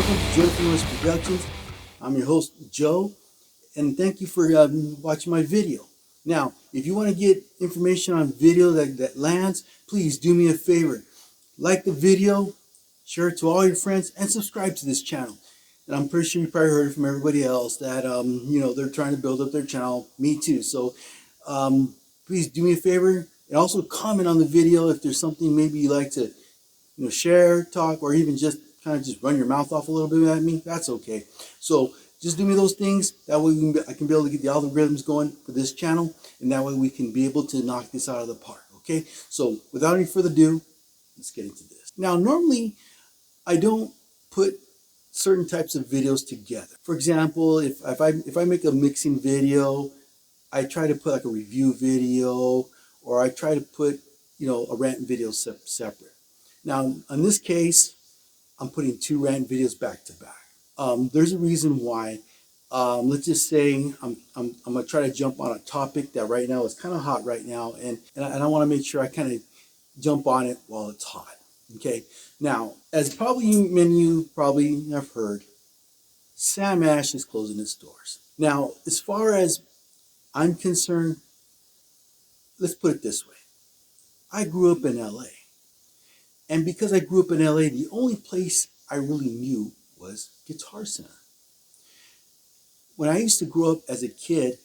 welcome to JNP Multimedia Productions. I'm your host, Joe, and thank you for watching my video. Now, if you want to get information on video that lands, please do me a favor. Like the video, share it to all your friends, and subscribe to this channel. And I'm pretty sure you probably heard it from everybody else that, they're trying to build up their channel. Me too. So please do me a favor and also comment on the video if there's something maybe you like to share, talk, or even just kind of just run your mouth off a little bit at me. That's okay. So just do me those things. That way I can be able to get the algorithms going for this channel, and that way we can be able to knock this out of the park. Okay. So without any further ado, let's get into this. Now, normally I don't put certain types of videos together. For example, if I make a mixing video, I try to put like a review video, or I try to put a rant video separate. Now, in this case, I'm putting two rant videos back to back. There's a reason why. Let's just say I'm gonna try to jump on a topic that right now is kind of hot right now, and I want to make sure I kind of jump on it while it's hot. Okay. Now, as probably many of you probably have heard, Sam Ash is closing its doors. Now, as far as I'm concerned, let's put it this way. I grew up in LA. And because I grew up in LA, the only place I really knew was Guitar Center. When I used to grow up as a kid,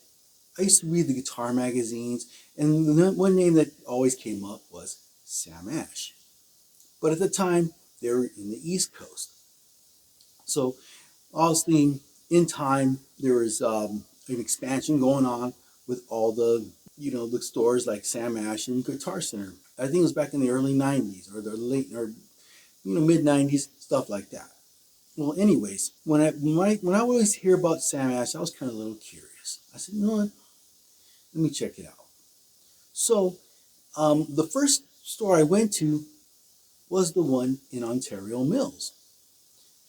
I used to read the guitar magazines, and the one name that always came up was Sam Ash. But at the time, they were in the East Coast. So obviously, in time, there was an expansion going on with all the the stores like Sam Ash and Guitar Center. I think it was back in the early 90s or the late or mid 90s, stuff like that. Well, anyways, when I always hear about Sam Ash, I was kind of a little curious. I said, you know what? Let me check it out. So the first store I went to was the one in Ontario Mills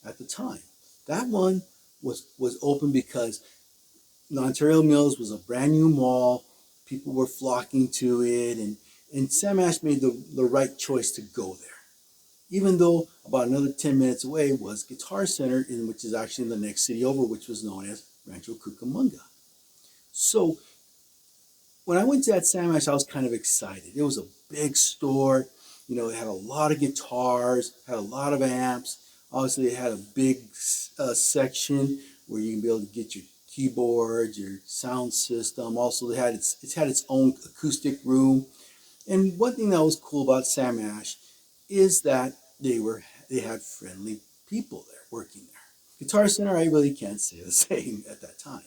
at the time. That one was open because the Ontario Mills was a brand new mall. People were flocking to it, and Sam Ash made the right choice to go there. Even though about another 10 minutes away was Guitar Center, which is actually in the next city over, which was known as Rancho Cucamonga. So when I went to that Sam Ash, I was kind of excited. It was a big store. It had a lot of guitars, had a lot of amps. Obviously, it had a big section where you can be able to get your keyboard, your sound system. Also, it had its own acoustic room. And one thing that was cool about Sam Ash is that they had friendly people there working there. Guitar Center, I really can't say the same at that time.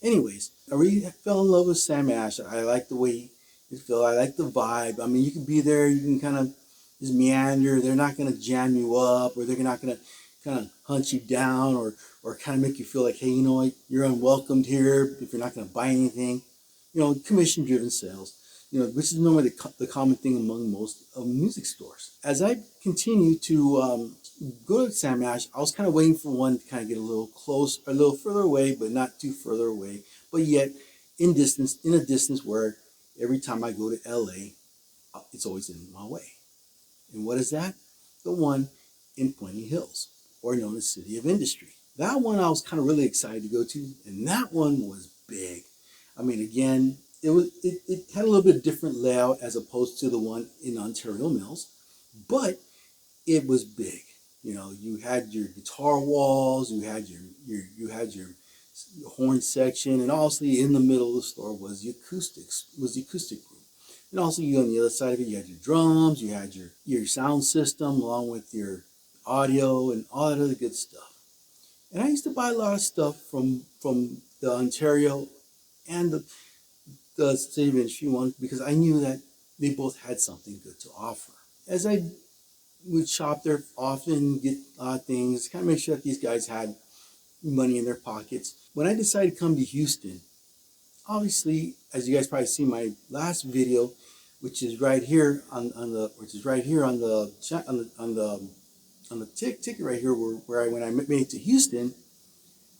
Anyways, I really fell in love with Sam Ash. I like the way it felt. I like the vibe. I mean, you can be there, you can kind of just meander. They're not going to jam you up, or they're not going to kind of hunt you down, or kind of make you feel like, hey, you're unwelcomed here if you're not going to buy anything. Commission-driven sales, which is normally the common thing among most music stores. As I continue to go to Sam Ash, I was kind of waiting for one to kind of get a little close, a little further away, but not too further away, but yet in a distance where every time I go to LA, it's always in my way. And what is that? The one in Puente Hills, or known as City of Industry. That one I was kind of really excited to go to, and that one was big. I mean, again, it had a little bit different layout as opposed to the one in Ontario Mills, but it was big. You had your guitar walls, you had your horn section, and obviously in the middle of the store was the acoustic room. And also, on the other side of it, you had your drums, you had your sound system along with your audio and all that other good stuff. And I used to buy a lot of stuff from the Ontario and the City of Industry one because I knew that they both had something good to offer. As I would shop there often, get a lot of things, kind of make sure that these guys had money in their pockets. When I decided to come to Houston, obviously, as you guys probably see my last video, which is right here on the ticket right here where when I made it to Houston,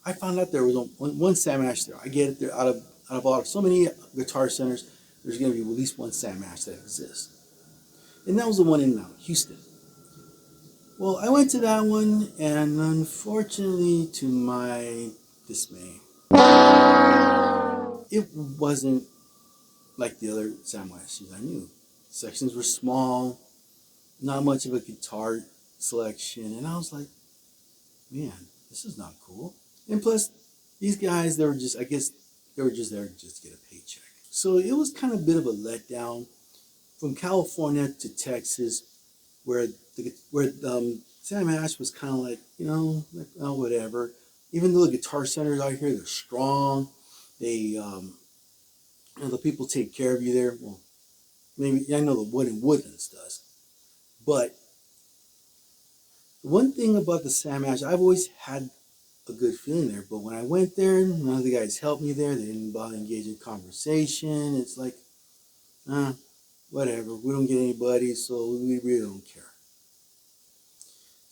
I found out there was one Sam Ash there. I get it there out of so many Guitar Centers, there's going to be at least one Sam Ash that exists, and that was the one in Houston. Well, I went to that one, and unfortunately, to my dismay, it wasn't like the other samurai shoes I knew. Sections were small, not much of a guitar selection, and I was like, man, this is not cool. And plus, these guys, they were just, I guess, they were just there just to get a paycheck. So it was kind of a bit of a letdown from California to Texas, where Sam Ash was kind of like, like, oh, whatever. Even though the guitar centers out here, they're strong. They, the people take care of you there. Well, maybe I know the Woodlands does, but one thing about the Sam Ash, I've always had a good feeling there. But when I went there, none of the guys helped me there. They didn't bother engaging in conversation. It's like, whatever. We don't get anybody, so we really don't care.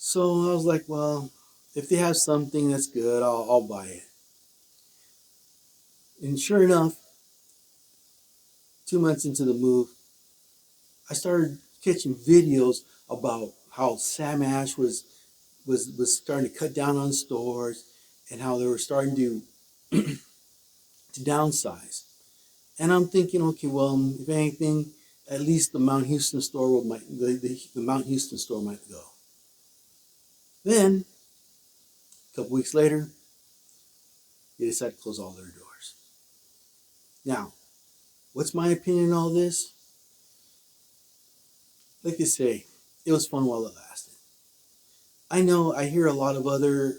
So I was like, well, if they have something that's good, I'll buy it. And sure enough, 2 months into the move, I started catching videos about how Sam Ash was starting to cut down on stores and how they were starting to to downsize. And I'm thinking, okay, well, if anything, at least the Mount Houston store the Mount Houston store might go. Then, a couple weeks later, they decided to close all their doors. Now, what's my opinion on all this? Like I say, it was fun while it lasted. I know I hear a lot of other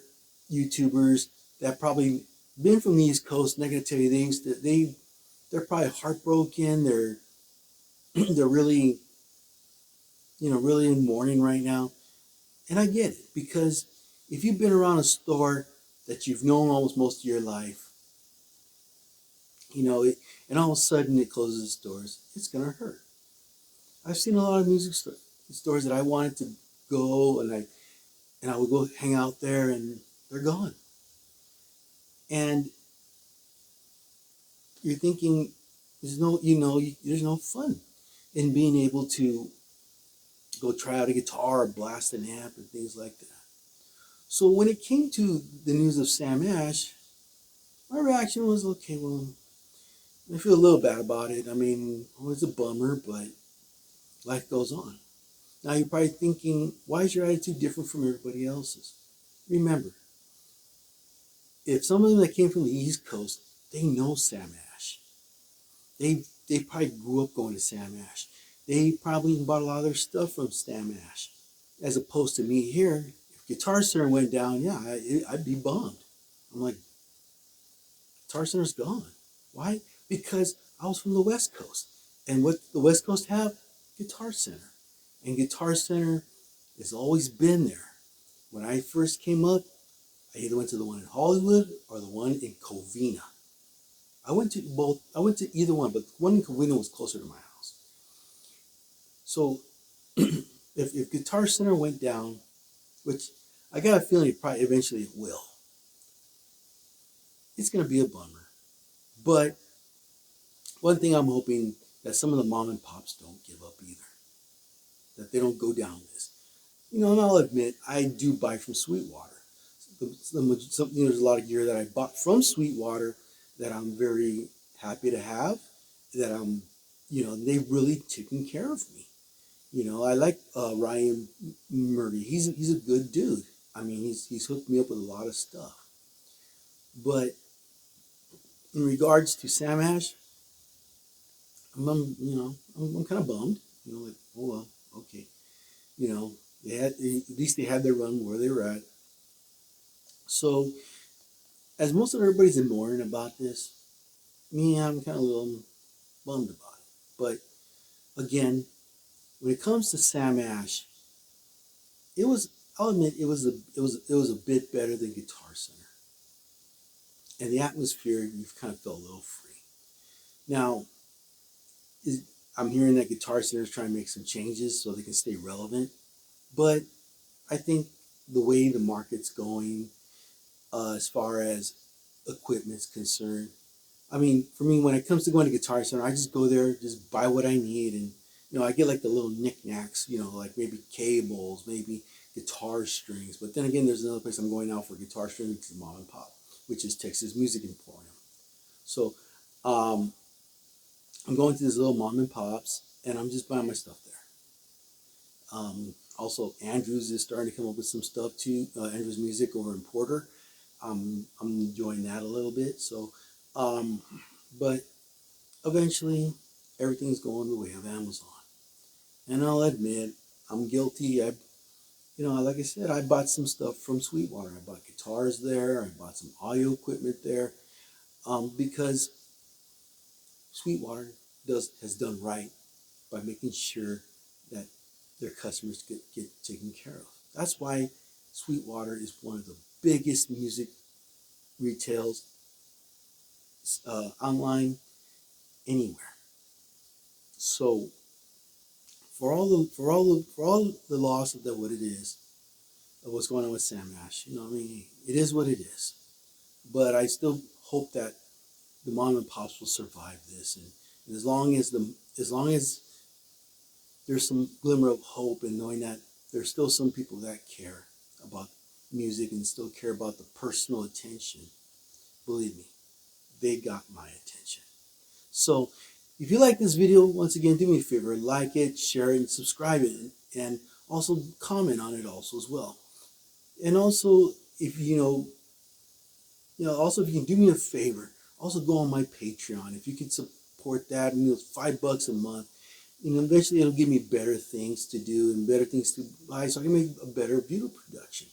YouTubers that probably been from the East Coast, and they're gonna tell you things that they're probably heartbroken. They're really, really in mourning right now. And I get it, because if you've been around a store that you've known almost most of your life, and all of a sudden it closes its doors, it's gonna hurt. I've seen a lot of music stores that I wanted to go, and I would go hang out there, and they're gone. And you're thinking, there's no fun in being able to go try out a guitar or blast an amp and things like that. So when it came to the news of Sam Ash, my reaction was, okay, well, I feel a little bad about it. I mean, it's a bummer, but life goes on. Now you're probably thinking, why is your attitude different from everybody else's? Remember, if some of them that came from the East Coast, they know Sam Ash. They probably grew up going to Sam Ash. They probably bought a lot of their stuff from Sam Ash. As opposed to me here, if Guitar Center went down, yeah, I'd be bummed. I'm like, Guitar Center's gone. Why? Because I was from the West Coast. And what the West Coast have? Guitar Center. And Guitar Center has always been there. When I first came up, I either went to the one in Hollywood or the one in Covina. I went to both. I went to either one, but the one in Covina was closer to my house. So if Guitar Center went down, which I got a feeling probably eventually it will, it's going to be a bummer. But one thing I'm hoping that some of the mom and pops don't give up either. That they don't go down this. And I'll admit, I do buy from Sweetwater. There's a lot of gear that I bought from Sweetwater that I'm very happy to have. That they've really taken care of me. I like Ryan Murdy. He's a good dude. I mean, he's hooked me up with a lot of stuff. But in regards to Sam Ash, I'm kind of bummed. Like, oh well, okay. At least they had their run where they were at. So, as most of everybody's in mourning about this, me, I'm kind of a little bummed about it. But again, when it comes to Sam Ash, I'll admit it was a bit better than Guitar Center. And the atmosphere, you've kind of felt a little free. Now, I'm hearing that Guitar Center is trying to make some changes so they can stay relevant. But I think the way the market's going, as far as equipment's concerned, I mean, for me, when it comes to going to Guitar Center, I just go there, just buy what I need, and I get like the little knickknacks, like maybe cables, maybe guitar strings. But then again, there's another place I'm going now for guitar strings, which is Mom and Pop, which is Texas Music Emporium. So um, I'm going to this little Mom and Pops, and I'm just buying my stuff there. Also, Andrews is starting to come up with some stuff too. Andrews Music over in Porter. I'm enjoying that a little bit. So, but eventually, everything's going the way of Amazon. And I'll admit, I'm guilty. Like I said, I bought some stuff from Sweetwater. I bought guitars there. I bought some audio equipment there, because Sweetwater has done right by making sure that their customers get taken care of. That's why Sweetwater is one of the biggest music retails online anywhere. So for all the loss of what it is, of what's going on with Sam Ash, I mean, it is what it is. But I still hope that the mom and pops will survive this, and as long as there's some glimmer of hope in knowing that there's still some people that care about music and still care about the personal attention, believe me, they got my attention. So if you like this video, once again, do me a favor, like it, share it, and subscribe it, and also comment on it also as well. And also, if also if you can do me a favor, also go on my Patreon. If you can support that, it's $5 a month. Eventually it'll give me better things to do and better things to buy, so I can make a better video production.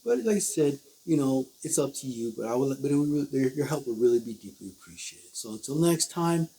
But like I said, it's up to you. But your help will really be deeply appreciated. So until next time.